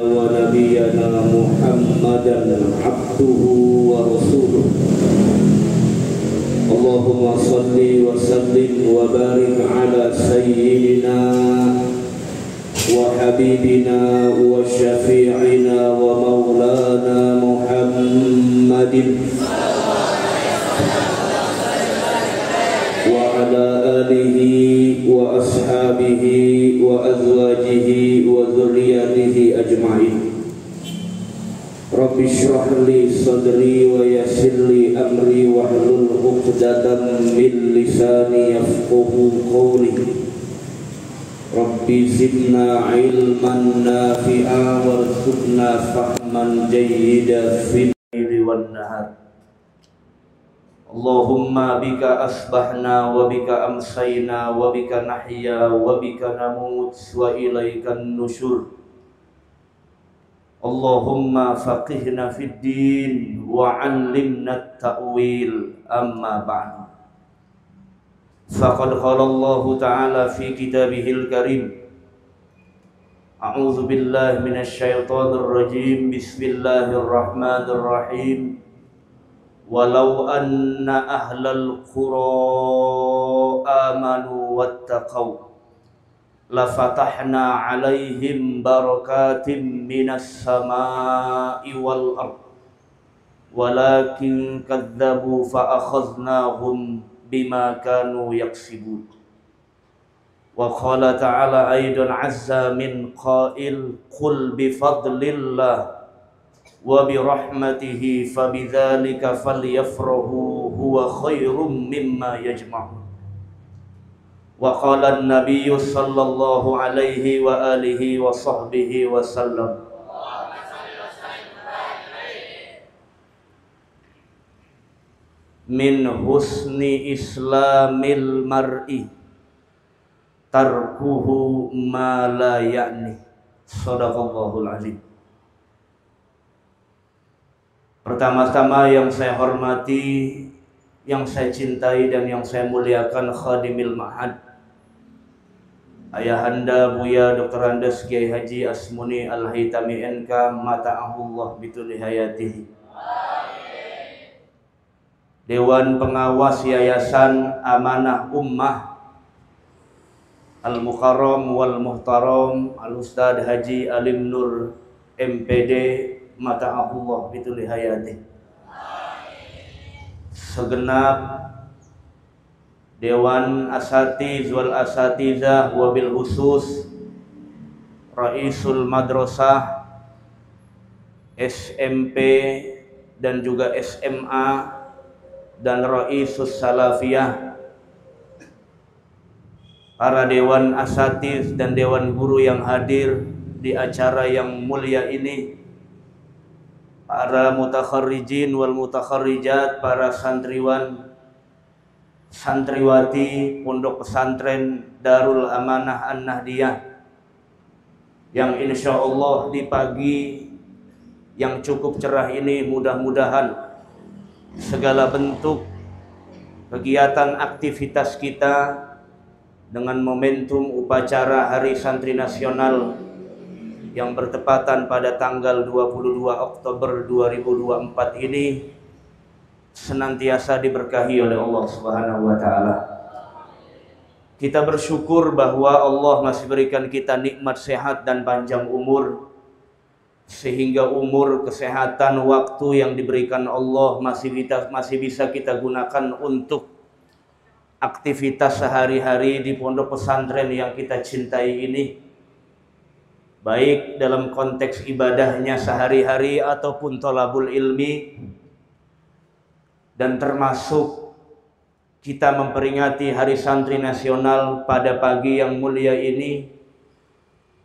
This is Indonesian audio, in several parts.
ونبينا محمدا عبده ورسوله اللهم صل وسلم وبارك على سيدنا وحبيبنا وشفيعنا ومولانا محمد وعلى آله وأصحابه وأزواجه وذرياته أجمعين. رب اشرح لي صدري ويسر لي أمري واحلل عقدة من لساني يفقهوا قولي. رب زدنا علما نافعا وارزقنا فهما جيدا في الليل والنهار. Allahumma bika asbahna wa bika amsayna wa bika nahya wa bika namut wa ilaikan nusyur. Allahumma faqihna fid din wa 'allimna at-ta'wil, amma ba'du. Faqad qala Allah ta'ala fi kitabihil karim. A'udzu billahi minasy syaithanir rajim. Bismillahirrahmanirrahim. Walau anna ahlal qura amanu wattaqaw lafatahna alaihim barakatim minas samai wal ard walakin kadzabu fa akhadnahum bima kanu yaksibun. Wa qala ta'ala aidan azza min qail qul bi fadlillah wa bi rahmatihi fabidzalika falyafrahu huwa khairum mimma yajma'un. Wa qala an-nabiy sallallahu alaihi wa alihi wa sahbihi wa sallam, min husni islamil mar'i tarkuhu ma la ya'ni. Shadaqallahul azim. Pertama-tama yang saya hormati, yang saya cintai dan yang saya muliakan Khadimil Ma'had, Ayahanda Buya Dr. Andes Kiai Haji Asmuni Al-Haytami NK mata'ahullah bituli hayatihi. Dewan Pengawas Yayasan Amanah Ummah Al-Mukarram wal Muhtaram Al-Ustadz Haji Alim Nur MPD mata'ahullah bituli hayati. Segenap Dewan Asatiz wal Asatizah wabil khusus Raisul Madrasah, SMP dan juga SMA, dan Raisus Salafiyah, para Dewan Asatiz dan Dewan Guru yang hadir di acara yang mulia ini, para mutakharrijin wal mutakharrijat, para santriwan santriwati Pondok Pesantren Darul Amanah An-Nahdiyah, yang insya Allah di pagi yang cukup cerah ini mudah-mudahan segala bentuk kegiatan aktivitas kita dengan momentum upacara Hari Santri Nasional yang bertepatan pada tanggal 22 Oktober 2024 ini senantiasa diberkahi oleh Allah Subhanahu wa taala. Kita bersyukur bahwa Allah masih berikan kita nikmat sehat dan panjang umur, sehingga umur, kesehatan, waktu yang diberikan Allah masih bisa kita gunakan untuk aktivitas sehari-hari di pondok pesantren yang kita cintai ini, baik dalam konteks ibadahnya sehari-hari ataupun thalabul ilmi, dan termasuk kita memperingati Hari Santri Nasional pada pagi yang mulia ini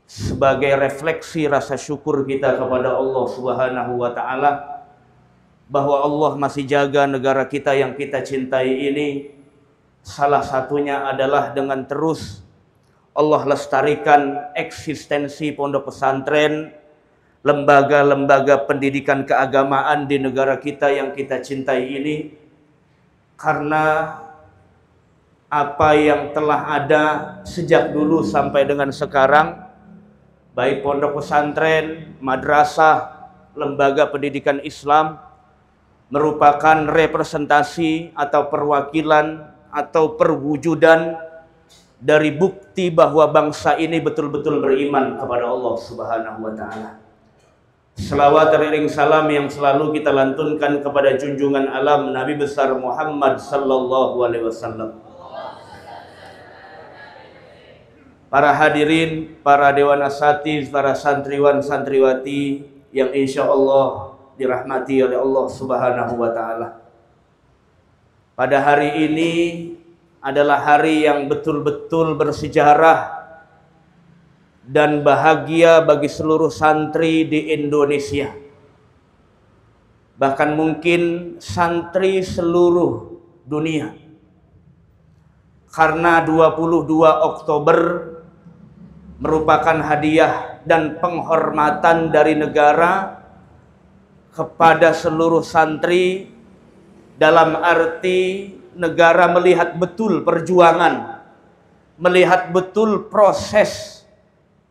sebagai refleksi rasa syukur kita kepada Allah Subhanahu wa taala bahwa Allah masih jaga negara kita yang kita cintai ini. Salah satunya adalah dengan terus Allah lestarikan eksistensi pondok pesantren, lembaga-lembaga pendidikan keagamaan di negara kita yang kita cintai ini, karena apa yang telah ada sejak dulu sampai dengan sekarang baik pondok pesantren, madrasah, lembaga pendidikan Islam, merupakan representasi atau perwakilan atau perwujudan dari bukti bahwa bangsa ini betul-betul beriman kepada Allah Subhanahu wa taala. Selawat ring salam yang selalu kita lantunkan kepada junjungan alam Nabi besar Muhammad sallallahu alaihi wasallam. Para hadirin, para dewan asatiz, para santriwan santriwati yang insya Allah dirahmati oleh Allah Subhanahu wa taala. Pada hari ini adalah hari yang betul-betul bersejarah dan bahagia bagi seluruh santri di Indonesia. Bahkan mungkin santri seluruh dunia. Karena 22 Oktober merupakan hadiah dan penghormatan dari negara kepada seluruh santri, dalam arti negara melihat betul perjuangan, melihat betul proses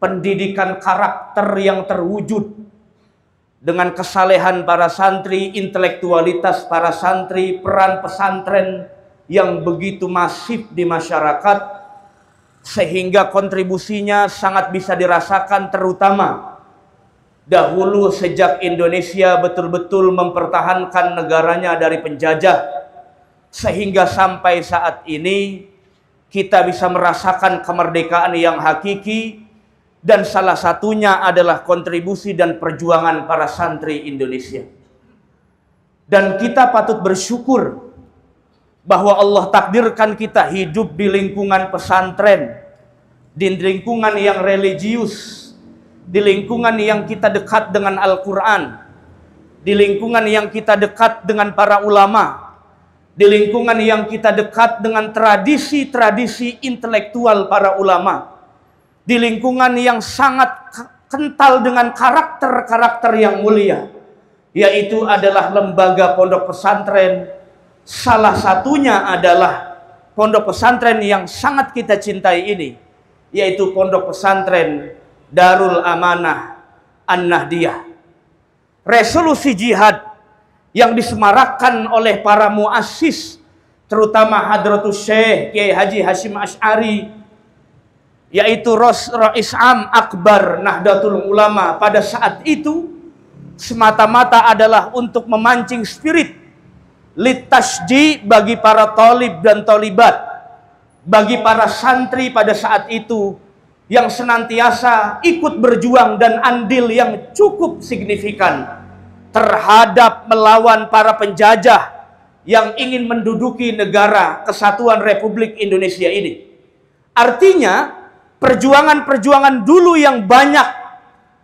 pendidikan karakter yang terwujud dengan kesalehan para santri, intelektualitas para santri, peran pesantren yang begitu masif di masyarakat, sehingga kontribusinya sangat bisa dirasakan, terutama dahulu sejak Indonesia betul-betul mempertahankan negaranya dari penjajah, sehingga sampai saat ini kita bisa merasakan kemerdekaan yang hakiki. Dan salah satunya adalah kontribusi dan perjuangan para santri Indonesia. Dan kita patut bersyukur bahwa Allah takdirkan kita hidup di lingkungan pesantren, di lingkungan yang religius, di lingkungan yang kita dekat dengan Al-Quran, di lingkungan yang kita dekat dengan para ulama, di lingkungan yang kita dekat dengan tradisi-tradisi intelektual para ulama, di lingkungan yang sangat kental dengan karakter-karakter yang mulia, yaitu adalah lembaga pondok pesantren. Salah satunya adalah pondok pesantren yang sangat kita cintai ini, yaitu pondok pesantren Darul Amanah An-Nahdiyah. Resolusi jihad yang disemarakkan oleh para muassis, terutama Hadratus Syekh Kiai Haji Hashim Asy'ari, yaitu Rais Am Akbar Nahdlatul Ulama, pada saat itu semata-mata adalah untuk memancing spirit litasji bagi para thalib dan thalibat, bagi para santri pada saat itu yang senantiasa ikut berjuang dan andil yang cukup signifikan terhadap melawan para penjajah yang ingin menduduki negara kesatuan Republik Indonesia ini. Artinya perjuangan-perjuangan dulu yang banyak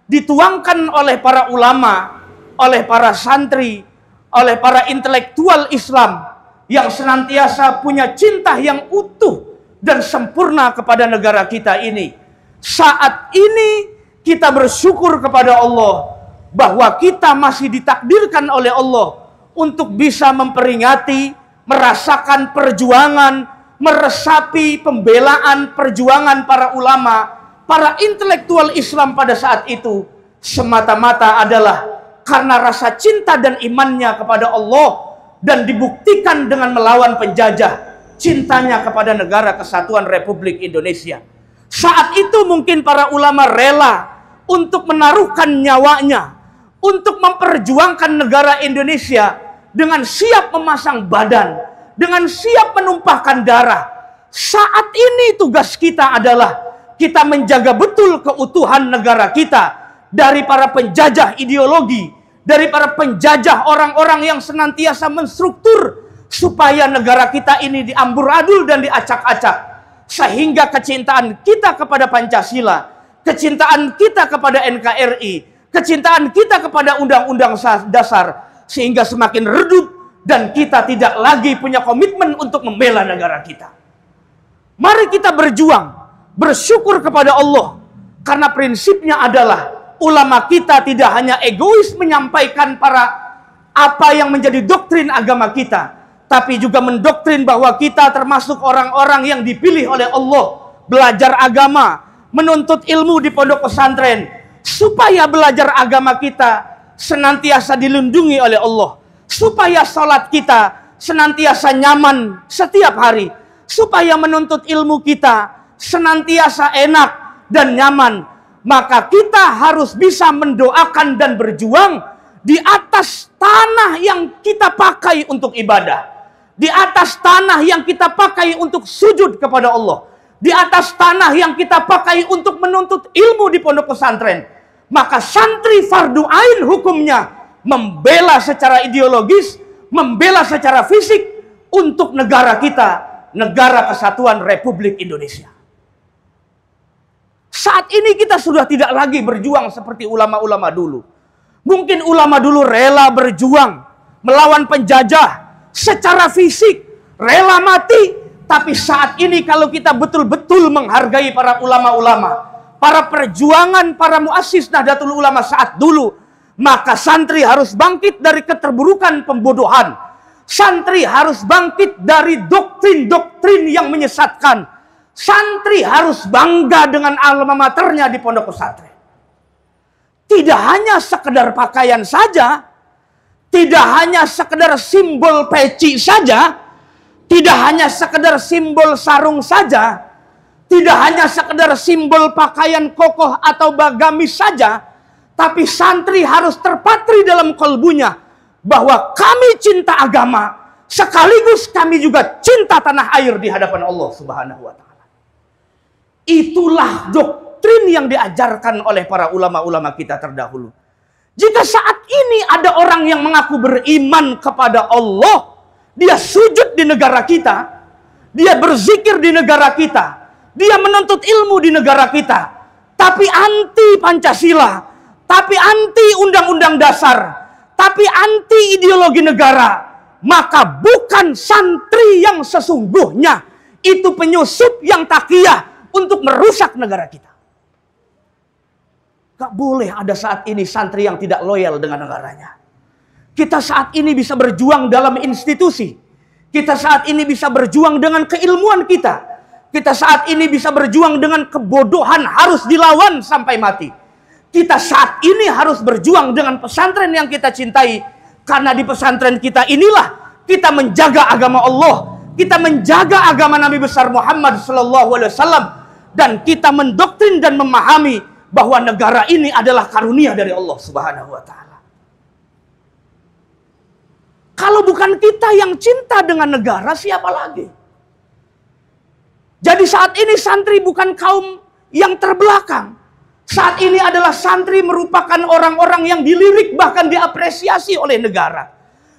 dituangkan oleh para ulama, oleh para santri, oleh para intelektual Islam yang senantiasa punya cinta yang utuh dan sempurna kepada negara kita ini. Saat ini kita bersyukur kepada Allah bahwa kita masih ditakdirkan oleh Allah untuk bisa memperingati, merasakan perjuangan, meresapi pembelaan perjuangan para ulama, para intelektual Islam pada saat itu, semata-mata adalah karena rasa cinta dan imannya kepada Allah, dan dibuktikan dengan melawan penjajah, cintanya kepada negara kesatuan Republik Indonesia. Saat itu mungkin para ulama rela untuk menaruhkan nyawanya, untuk memperjuangkan negara Indonesia, dengan siap memasang badan, dengan siap menumpahkan darah. Saat ini tugas kita adalah kita menjaga betul keutuhan negara kita dari para penjajah ideologi, dari para penjajah orang-orang yang senantiasa menstruktur supaya negara kita ini diamburadul dan diacak-acak, sehingga kecintaan kita kepada Pancasila, kecintaan kita kepada NKRI, kecintaan kita kepada Undang-Undang Dasar, sehingga semakin redup dan kita tidak lagi punya komitmen untuk membela negara kita. Mari kita berjuang, bersyukur kepada Allah, karena prinsipnya adalah ulama kita tidak hanya egois menyampaikan apa yang menjadi doktrin agama kita, tapi juga mendoktrin bahwa kita termasuk orang-orang yang dipilih oleh Allah, belajar agama, menuntut ilmu di pondok pesantren supaya belajar agama kita senantiasa dilindungi oleh Allah, supaya sholat kita senantiasa nyaman setiap hari, supaya menuntut ilmu kita senantiasa enak dan nyaman, maka kita harus bisa mendoakan dan berjuang di atas tanah yang kita pakai untuk ibadah, di atas tanah yang kita pakai untuk sujud kepada Allah, di atas tanah yang kita pakai untuk menuntut ilmu di pondok pesantren. Maka santri fardu ain hukumnya membela secara ideologis, membela secara fisik untuk negara kita, negara kesatuan Republik Indonesia. Saat ini kita sudah tidak lagi berjuang seperti ulama-ulama dulu. Mungkin ulama dulu rela berjuang melawan penjajah secara fisik, rela mati. Tapi saat ini kalau kita betul-betul menghargai para ulama-ulama, para perjuangan, para muassis Nahdlatul Ulama saat dulu, maka santri harus bangkit dari keterburukan pembodohan. Santri harus bangkit dari doktrin-doktrin yang menyesatkan. Santri harus bangga dengan alma maternya di pondok pesantren. Tidak hanya sekedar pakaian saja, tidak hanya sekedar simbol peci saja, tidak hanya sekedar simbol sarung saja, tidak hanya sekedar simbol pakaian kokoh atau bagamis saja, tapi santri harus terpatri dalam kalbunya bahwa kami cinta agama, sekaligus kami juga cinta tanah air di hadapan Allah Subhanahu wa Ta'ala. Itulah doktrin yang diajarkan oleh para ulama-ulama kita terdahulu. Jika saat ini ada orang yang mengaku beriman kepada Allah, dia sujud di negara kita, dia berzikir di negara kita, dia menuntut ilmu di negara kita, tapi anti Pancasila, tapi anti Undang-Undang Dasar, tapi anti ideologi negara, maka bukan santri yang sesungguhnya, itu penyusup yang takiyah untuk merusak negara kita. Gak boleh ada saat ini santri yang tidak loyal dengan negaranya. Kita saat ini bisa berjuang dalam institusi. Kita saat ini bisa berjuang dengan keilmuan kita. Kita saat ini bisa berjuang dengan kebodohan harus dilawan sampai mati. Kita saat ini harus berjuang dengan pesantren yang kita cintai. Karena di pesantren kita inilah kita menjaga agama Allah. Kita menjaga agama Nabi besar Muhammad SAW. Dan kita mendoktrin dan memahami bahwa negara ini adalah karunia dari Allah Subhanahu wa Ta'ala. Kalau bukan kita yang cinta dengan negara, siapa lagi? Jadi saat ini santri bukan kaum yang terbelakang. Saat ini adalah santri merupakan orang-orang yang dilirik bahkan diapresiasi oleh negara.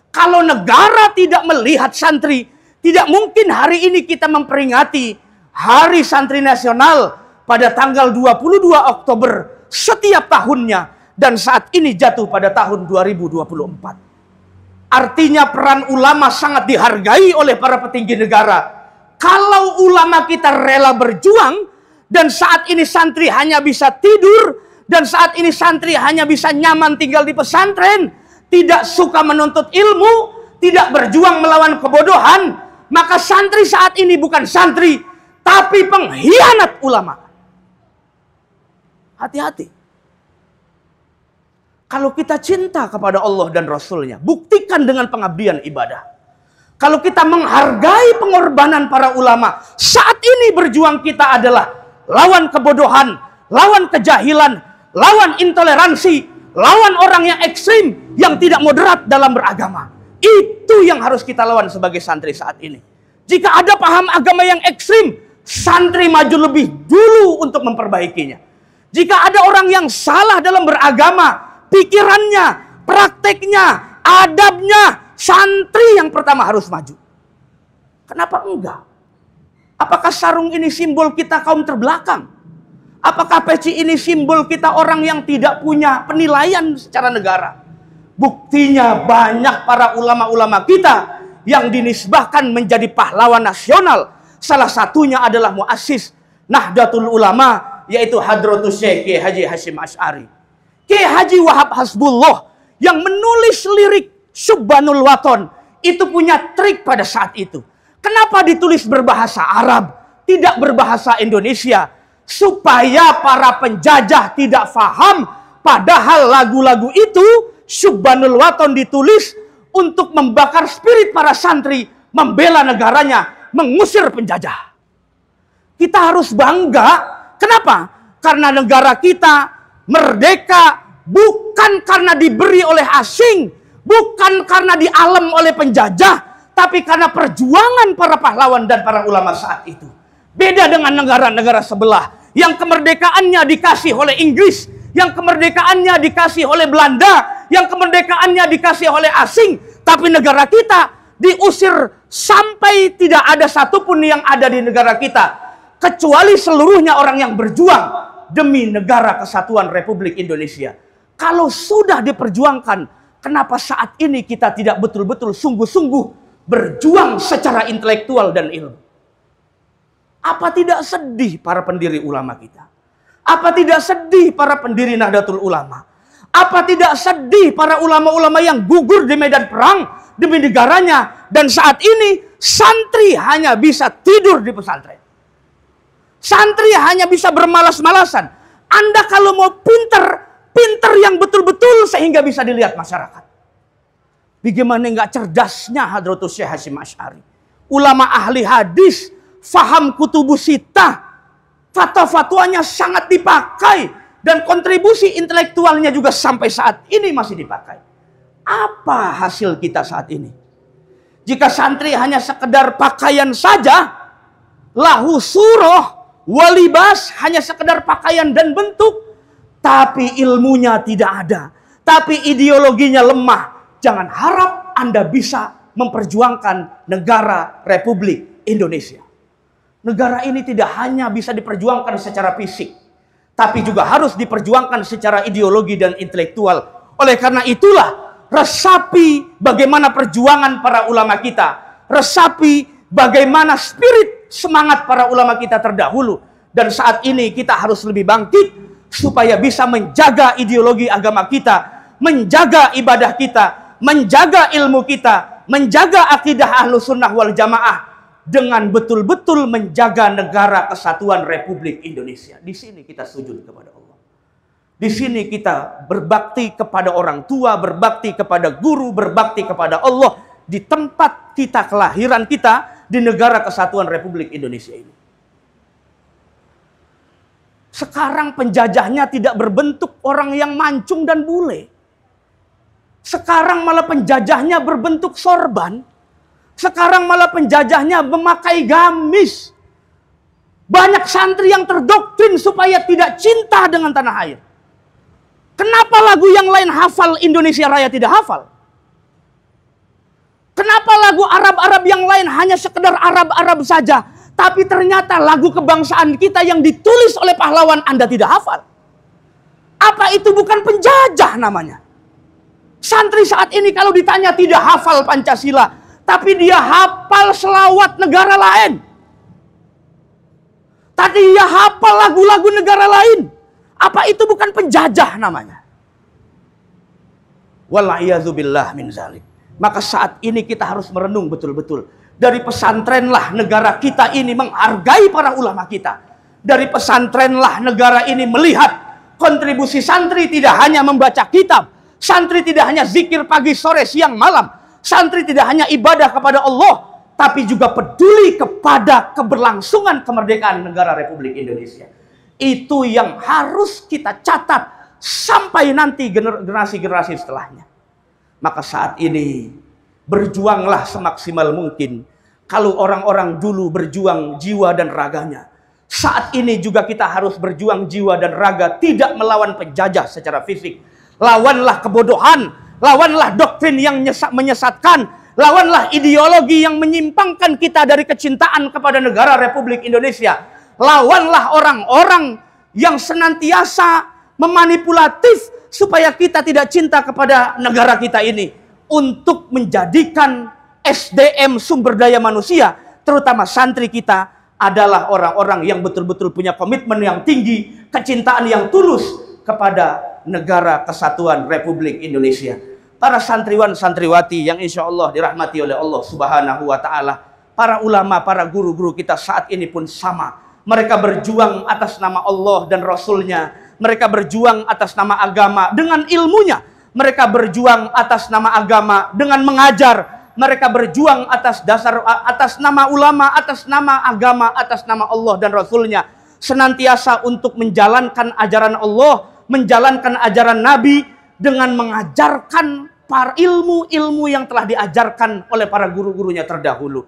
Kalau negara tidak melihat santri, tidak mungkin hari ini kita memperingati Hari Santri Nasional pada tanggal 22 Oktober setiap tahunnya, dan saat ini jatuh pada tahun 2024. Artinya peran ulama sangat dihargai oleh para petinggi negara. Kalau ulama kita rela berjuang, dan saat ini santri hanya bisa tidur, dan saat ini santri hanya bisa nyaman tinggal di pesantren, tidak suka menuntut ilmu, tidak berjuang melawan kebodohan, maka santri saat ini bukan santri, tapi pengkhianat ulama. Hati-hati. Kalau kita cinta kepada Allah dan Rasulnya, buktikan dengan pengabdian ibadah. Kalau kita menghargai pengorbanan para ulama, saat ini berjuang kita adalah lawan kebodohan, lawan kejahilan, lawan intoleransi, lawan orang yang ekstrim, yang tidak moderat dalam beragama. Itu yang harus kita lawan sebagai santri saat ini. Jika ada paham agama yang ekstrim, santri maju lebih dulu untuk memperbaikinya. Jika ada orang yang salah dalam beragama, pikirannya, prakteknya, adabnya, santri yang pertama harus maju. Kenapa enggak? Apakah sarung ini simbol kita kaum terbelakang? Apakah peci ini simbol kita orang yang tidak punya penilaian secara negara? Buktinya banyak para ulama-ulama kita yang dinisbahkan menjadi pahlawan nasional. Salah satunya adalah muassis Nahdlatul Ulama, yaitu Hadratus Syekh Kiai Haji Hasyim Asy'ari. Kiai Haji Wahab Hasbullah yang menulis lirik Subhanul Waton itu punya trik pada saat itu. Kenapa ditulis berbahasa Arab, tidak berbahasa Indonesia? supaya para penjajah tidak faham, padahal lagu-lagu itu Syubbanul Waton ditulis untuk membakar spirit para santri, membela negaranya, mengusir penjajah. Kita harus bangga. Kenapa? Karena negara kita merdeka bukan karena diberi oleh asing, bukan karena dialem oleh penjajah, tapi karena perjuangan para pahlawan dan para ulama saat itu. Beda dengan negara-negara sebelah yang kemerdekaannya dikasih oleh Inggris, yang kemerdekaannya dikasih oleh Belanda, yang kemerdekaannya dikasih oleh asing, tapi negara kita diusir sampai tidak ada satupun yang ada di negara kita, kecuali seluruhnya orang yang berjuang demi negara kesatuan Republik Indonesia. Kalau sudah diperjuangkan, kenapa saat ini kita tidak betul-betul sungguh-sungguh berjuang secara intelektual dan ilmu? Apa tidak sedih para pendiri ulama kita? Apa tidak sedih para pendiri Nahdlatul Ulama? Apa tidak sedih para ulama-ulama yang gugur di medan perang demi negaranya? Dan saat ini santri hanya bisa tidur di pesantren. Santri hanya bisa bermalas-malasan. Anda kalau mau pinter yang betul-betul sehingga bisa dilihat masyarakat. Bagaimana nggak cerdasnya Hadratus Syekh Hasyim Asy'ari. Ulama ahli hadis, faham kutubus sittah, fatwa-fatwanya sangat dipakai, dan kontribusi intelektualnya juga sampai saat ini masih dipakai. Apa hasil kita saat ini? Jika santri hanya sekedar pakaian saja, lahu surah walibas, hanya sekedar pakaian dan bentuk, tapi ilmunya tidak ada, tapi ideologinya lemah, jangan harap Anda bisa memperjuangkan negara Republik Indonesia. Negara ini tidak hanya bisa diperjuangkan secara fisik, tapi juga harus diperjuangkan secara ideologi dan intelektual. Oleh karena itulah, resapi bagaimana perjuangan para ulama kita, resapi bagaimana spirit semangat para ulama kita terdahulu. Dan saat ini kita harus lebih bangkit supaya bisa menjaga ideologi agama kita, menjaga ibadah kita, menjaga ilmu kita, menjaga akidah Ahlus Sunnah wal Jamaah, dengan betul-betul menjaga negara kesatuan Republik Indonesia. Di sini kita sujud kepada Allah. Di sini kita berbakti kepada orang tua, berbakti kepada guru, berbakti kepada Allah. Di tempat kita, kelahiran kita, di negara kesatuan Republik Indonesia ini. Sekarang penjajahnya tidak berbentuk orang yang mancung dan bule. Sekarang malah penjajahnya berbentuk sorban. Sekarang malah penjajahnya memakai gamis. Banyak santri yang terdoktrin supaya tidak cinta dengan tanah air. Kenapa lagu yang lain hafal, Indonesia Raya tidak hafal? Kenapa lagu Arab-Arab yang lain hanya sekedar Arab-Arab saja, tapi ternyata lagu kebangsaan kita yang ditulis oleh pahlawan Anda tidak hafal? Apa itu bukan penjajah namanya? Santri saat ini kalau ditanya tidak hafal Pancasila, tapi dia hafal selawat negara lain. Tadi dia hafal lagu-lagu negara lain. Apa itu bukan penjajah namanya? Wal'iyadzubillah min zalik. Maka saat ini kita harus merenung betul-betul. Dari pesantrenlah negara kita ini menghargai para ulama kita. Dari pesantrenlah negara ini melihat kontribusi santri tidak hanya membaca kitab. Santri tidak hanya zikir pagi, sore, siang, malam. Santri tidak hanya ibadah kepada Allah, tapi juga peduli kepada keberlangsungan kemerdekaan negara Republik Indonesia. Itu yang harus kita catat sampai nanti generasi-generasi setelahnya. Maka saat ini berjuanglah semaksimal mungkin. Kalau orang-orang dulu berjuang jiwa dan raganya, saat ini juga kita harus berjuang jiwa dan raga, tidak melawan penjajah secara fisik. Lawanlah kebodohan, lawanlah doktrin yang menyesatkan, lawanlah ideologi yang menyimpangkan kita dari kecintaan kepada negara Republik Indonesia. Lawanlah orang-orang yang senantiasa memanipulatif supaya kita tidak cinta kepada negara kita ini, untuk menjadikan SDM sumber daya manusia, terutama santri kita, adalah orang-orang yang betul-betul punya komitmen yang tinggi, kecintaan yang tulus kepada negara kesatuan Republik Indonesia. Para santriwan santriwati yang insya Allah dirahmati oleh Allah Subhanahu wa Ta'ala, para ulama, para guru-guru kita saat ini pun sama. Mereka berjuang atas nama Allah dan Rasulnya. Mereka berjuang atas nama agama dengan ilmunya. Mereka berjuang atas nama agama dengan mengajar. Mereka berjuang atas nama ulama, atas nama agama, atas nama Allah dan Rasulnya. Senantiasa untuk menjalankan ajaran Allah, menjalankan ajaran Nabi dengan mengajarkan para ilmu-ilmu yang telah diajarkan oleh para guru-gurunya terdahulu.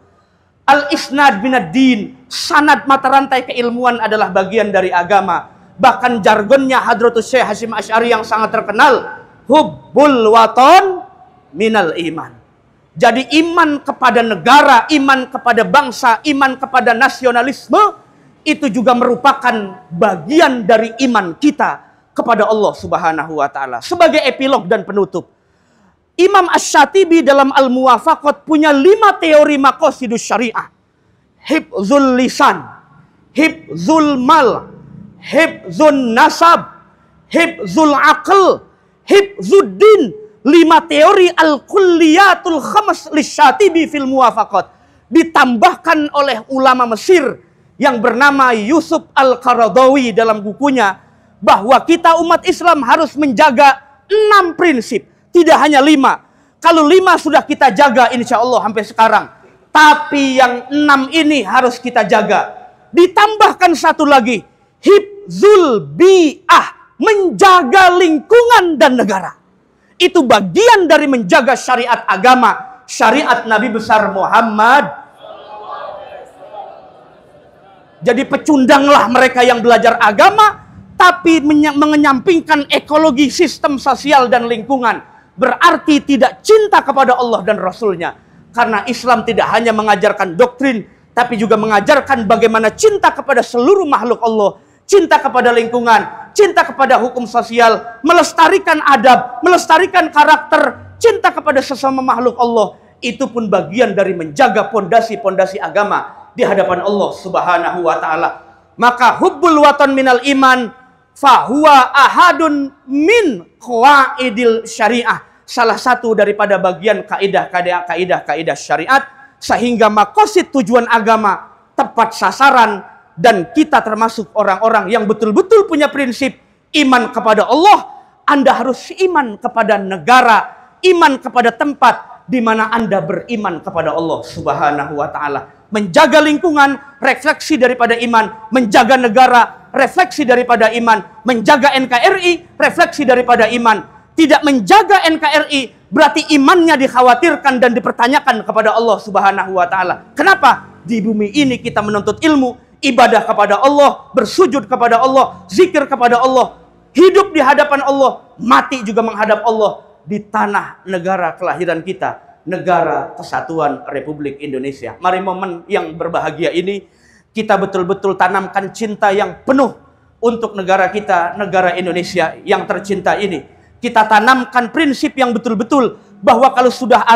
Al-isnad minad din, sanad mata rantai keilmuan adalah bagian dari agama. Bahkan jargonnya Hadratus Syekh Hasyim Asy'ari yang sangat terkenal, hubbul waton minal iman. Jadi iman kepada negara, iman kepada bangsa, iman kepada nasionalisme itu juga merupakan bagian dari iman kita kepada Allah Subhanahu wa taala. Sebagai epilog dan penutup, Imam Asy-Syatibi dalam Al-Muwafaqat punya 5 teori maqasidus syariah. Hifzul lisan, hifzul mal, hifzun nasab, hifzul aql, hifzud din. 5 teori al-kulliyatul khams lisy-Syatibi fil Muwafaqat ditambahkan oleh ulama Mesir yang bernama Yusuf Al-Qaradawi dalam bukunya, bahwa kita umat Islam harus menjaga 6 prinsip. Tidak hanya 5. Kalau 5 sudah kita jaga insya Allah sampai sekarang. Tapi yang 6 ini harus kita jaga. Ditambahkan satu lagi. Hifzul bi'ah. Menjaga lingkungan dan negara. Itu bagian dari menjaga syariat agama. Syariat Nabi besar Muhammad. Jadi pecundanglah mereka yang belajar agama, tapi mengenyampingkan ekologi, sistem sosial dan lingkungan. Berarti tidak cinta kepada Allah dan Rasulnya. Karena Islam tidak hanya mengajarkan doktrin, tapi juga mengajarkan bagaimana cinta kepada seluruh makhluk Allah. Cinta kepada lingkungan, cinta kepada hukum sosial, melestarikan adab, melestarikan karakter, cinta kepada sesama makhluk Allah. Itu pun bagian dari menjaga pondasi-pondasi agama di hadapan Allah Subhanahu wa taala. Maka hubbul watan minal iman fahuwa ahadun min qawaidil syariah. Salah satu daripada bagian kaidah syariat, sehingga maqasid tujuan agama tepat sasaran, dan kita termasuk orang-orang yang betul-betul punya prinsip iman kepada Allah. Anda harus iman kepada negara, iman kepada tempat di mana Anda beriman kepada Allah Subhanahu wa taala. Menjaga lingkungan, refleksi daripada iman. Menjaga negara, refleksi daripada iman. Menjaga NKRI, refleksi daripada iman. Tidak menjaga NKRI berarti imannya dikhawatirkan dan dipertanyakan kepada Allah Subhanahu wa taala. Kenapa? Di bumi ini kita menuntut ilmu, ibadah kepada Allah, bersujud kepada Allah, zikir kepada Allah, hidup di hadapan Allah, mati juga menghadap Allah di tanah negara kelahiran kita, negara Kesatuan Republik Indonesia. Mari momen yang berbahagia ini kita betul-betul tanamkan cinta yang penuh untuk negara kita, negara Indonesia yang tercinta ini. Kita tanamkan prinsip yang betul-betul bahwa kalau sudah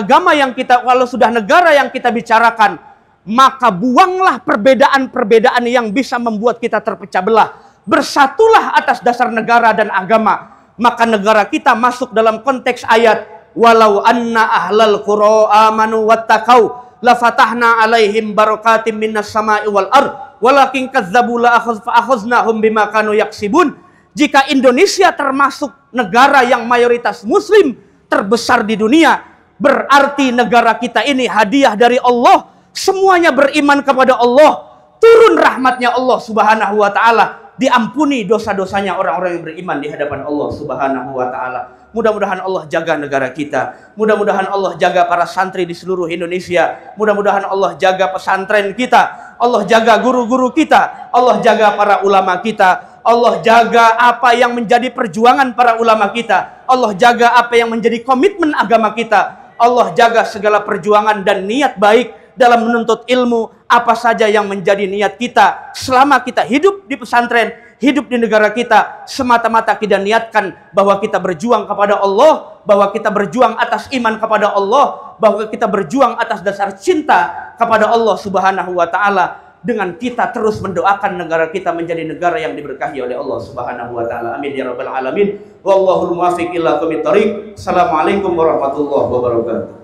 kalau sudah negara yang kita bicarakan, maka buanglah perbedaan-perbedaan yang bisa membuat kita terpecah belah. Bersatulah atas dasar negara dan agama. Maka negara kita masuk dalam konteks ayat walau anna ahlal qura amanu wattaqau la fatahna alaihim barakatim minas sama'i wal ard walakin kadzdzabu la akhadnahum bima kanu yaksibun. Jika Indonesia termasuk negara yang mayoritas muslim terbesar di dunia, berarti negara kita ini hadiah dari Allah. Semuanya beriman kepada Allah, turun rahmatnya Allah Subhanahu wa taala, diampuni dosa-dosanya orang-orang yang beriman di hadapan Allah Subhanahu wa taala. Mudah-mudahan Allah jaga negara kita. Mudah-mudahan Allah jaga para santri di seluruh Indonesia. Mudah-mudahan Allah jaga pesantren kita. Allah jaga guru-guru kita. Allah jaga para ulama kita. Allah jaga apa yang menjadi perjuangan para ulama kita. Allah jaga apa yang menjadi komitmen agama kita. Allah jaga segala perjuangan dan niat baik dalam menuntut ilmu. Apa saja yang menjadi niat kita selama kita hidup di pesantren, hidup di negara kita, semata-mata kita niatkan bahwa kita berjuang kepada Allah, bahwa kita berjuang atas iman kepada Allah, bahwa kita berjuang atas dasar cinta kepada Allah Subhanahu wa taala. Dengan kita terus mendoakan negara kita menjadi negara yang diberkahi oleh Allah Subhanahu wa taala. Amin ya rabbal alamin. Wallahul muwaffiq ila aqwamit thoriq. Assalamualaikum warahmatullahi wabarakatuh.